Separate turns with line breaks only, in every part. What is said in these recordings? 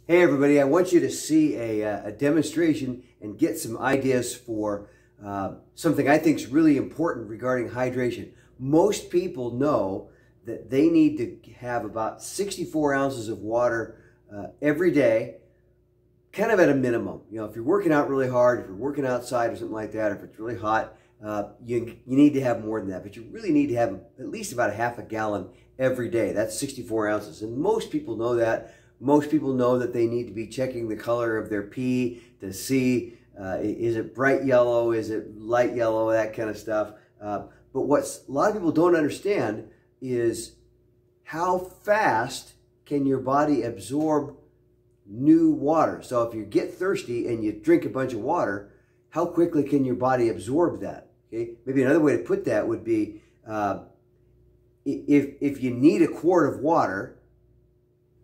Hey everybody, I want you to see a demonstration and get some ideas for something I think is really important regarding hydration. Most people know that they need to have about 64 ounces of water every day, kind of at a minimum. You know, if you're working out really hard, if you're working outside or something like that, if it's really hot, you need to have more than that. But you really need to have at least about a half a gallon every day. That's 64 ounces. And most people know that. Most people know that they need to be checking the color of their pee to see, is it bright yellow, is it light yellow, that kind of stuff. But what a lot of people don't understand is how fast can your body absorb new water. So if you get thirsty and you drink a bunch of water, how quickly can your body absorb that? Okay? Maybe another way to put that would be, if you need a quart of water,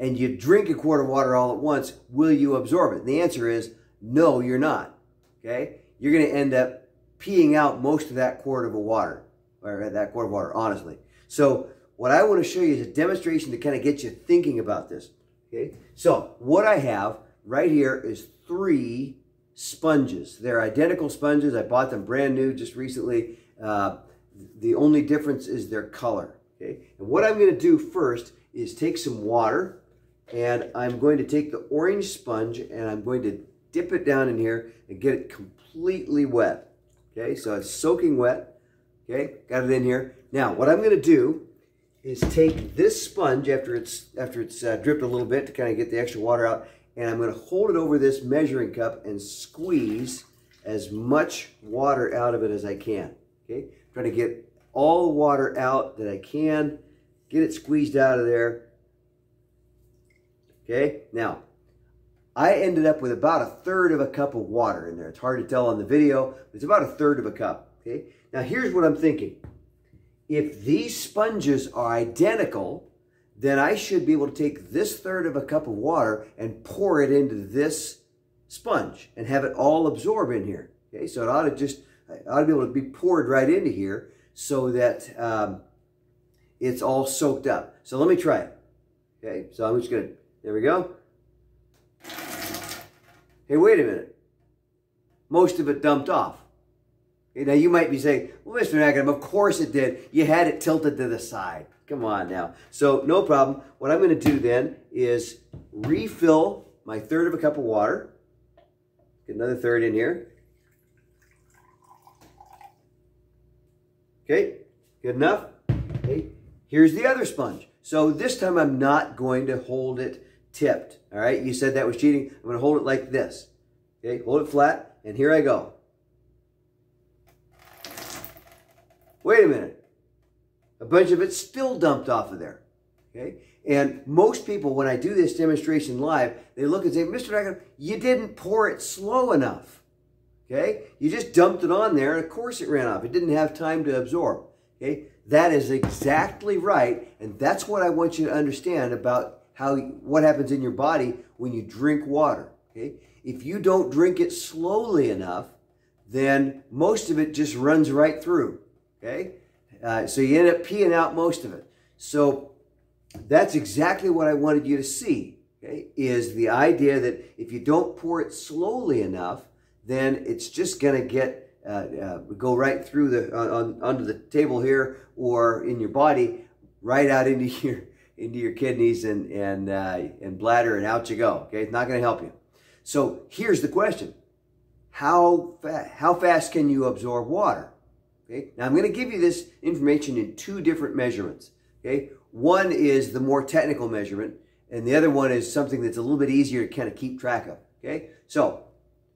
and you drink a quart of water all at once, will you absorb it? And the answer is no, you're not. Okay? You're going to end up peeing out most of that quart of water, honestly. So what I want to show you is a demonstration to kind of get you thinking about this. Okay? So what I have right here is 3 sponges. They're identical sponges. I bought them brand new just recently. The only difference is their color. Okay? And what I'm going to do first is take some water, and I'm going to take the orange sponge and I'm going to dip it down in here and get it completely wet. Okay, so it's soaking wet. Okay, got it in here. Now, what I'm going to do is take this sponge after it's dripped a little bit to kind of get the extra water out, and I'm going to hold it over this measuring cup and squeeze as much water out of it as I can. Okay, try to get all the water out that I can, get it squeezed out of there. Okay, now, I ended up with about 1/3 of a cup of water in there. It's hard to tell on the video, but it's about 1/3 of a cup. Okay, now here's what I'm thinking. If these sponges are identical, then I should be able to take this 1/3 of a cup of water and pour it into this sponge and have it all absorb in here. Okay, so it ought to be able to be poured right into here so that it's all soaked up. So let me try it. Okay, so I'm just going to, there we go. Hey, wait a minute. Most of it dumped off. Okay, now you might be saying, well, Mr. Nagam, of course it did. You had it tilted to the side. Come on now. So no problem. What I'm going to do then is refill my 1/3 of a cup of water. Get another 1/3 in here. Okay, good enough. Okay, here's the other sponge. So this time I'm not going to hold it tipped. All right, you said that was cheating. I'm going to hold it like this. Okay, hold it flat, and here I go. Wait a minute. A bunch of it still dumped off of there. Okay, and most people, when I do this demonstration live, they look and say, Mr. Nagam, you didn't pour it slow enough. Okay, you just dumped it on there, and of course it ran off. It didn't have time to absorb. Okay, that is exactly right, and that's what I want you to understand about what happens in your body when you drink water. Okay, if you don't drink it slowly enough, then most of it just runs right through. Okay, so you end up peeing out most of it. So that's exactly what I wanted you to see. Okay, is the idea that if you don't pour it slowly enough, then it's just going to get go right through onto the table here or in your body, right out into your kidneys and bladder, and out you go. Okay, it's not going to help you. So here's the question: how fast can you absorb water? Okay, now I'm going to give you this information in 2 different measurements. Okay, one is the more technical measurement, and the other one is something that's a little bit easier to kind of keep track of. Okay, so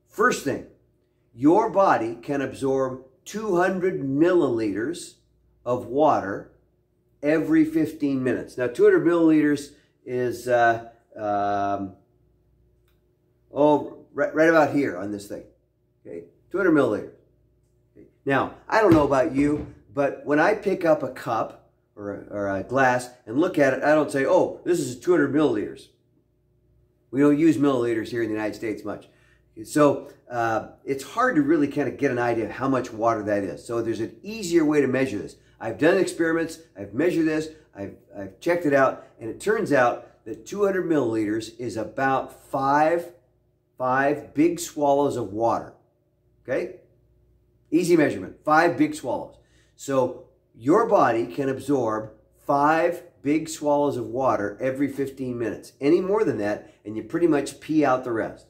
first thing, your body can absorb 200 milliliters of water every 15 minutes. Now, 200 milliliters is, right about here on this thing. Okay, 200 milliliters. Okay. Now, I don't know about you, but when I pick up a cup or a glass and look at it, I don't say, oh, this is 200 milliliters. We don't use milliliters here in the United States much. So it's hard to really kind of get an idea of how much water that is. So there's an easier way to measure this. I've done experiments, I've measured this, I've checked it out, and it turns out that 200 milliliters is about five big swallows of water. Okay? Easy measurement, 5 big swallows. So your body can absorb 5 big swallows of water every 15 minutes. Any more than that, and you pretty much pee out the rest.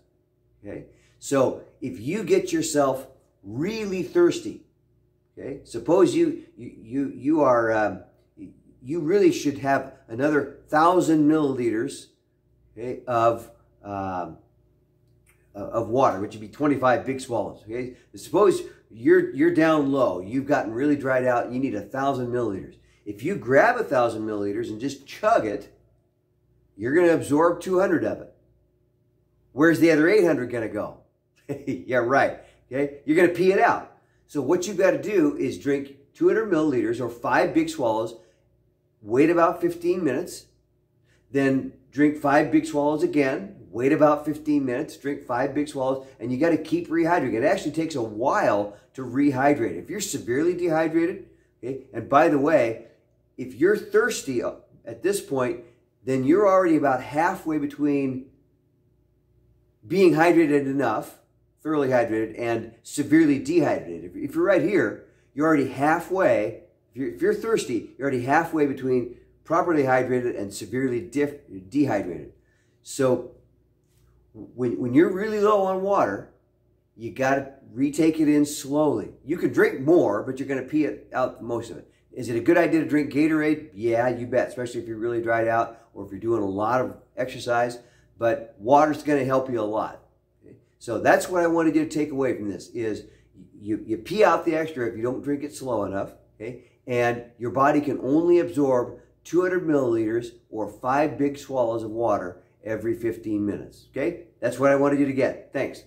Okay? So if you get yourself really thirsty, okay, suppose you really should have another 1,000 milliliters, okay, of water, which would be 25 big swallows. Okay, suppose you're down low, you've gotten really dried out, and you need 1,000 milliliters. If you grab 1,000 milliliters and just chug it, you're going to absorb 200 of it. Where's the other 800 going to go? Yeah, right. Okay, you're going to pee it out. So what you've got to do is drink 200 milliliters or 5 big swallows, wait about 15 minutes, then drink 5 big swallows again, wait about 15 minutes, drink 5 big swallows, and you got to keep rehydrating. It actually takes a while to rehydrate. If you're severely dehydrated, okay, and by the way, if you're thirsty at this point, then you're already about halfway between being hydrated enough, thoroughly hydrated, and severely dehydrated. If you're right here, you're already halfway. If you're thirsty, you're already halfway between properly hydrated and severely dehydrated. So when you're really low on water, you got to retake it in slowly. You can drink more, but you're going to pee it out most of it. Is it a good idea to drink Gatorade? Yeah, you bet, especially if you're really dried out or if you're doing a lot of exercise. But water's going to help you a lot. Okay? So that's what I wanted you to take away from this is you pee out the extra if you don't drink it slow enough. Okay? And your body can only absorb 200 milliliters or 5 big swallows of water every 15 minutes. Okay? That's what I wanted you to get. Thanks.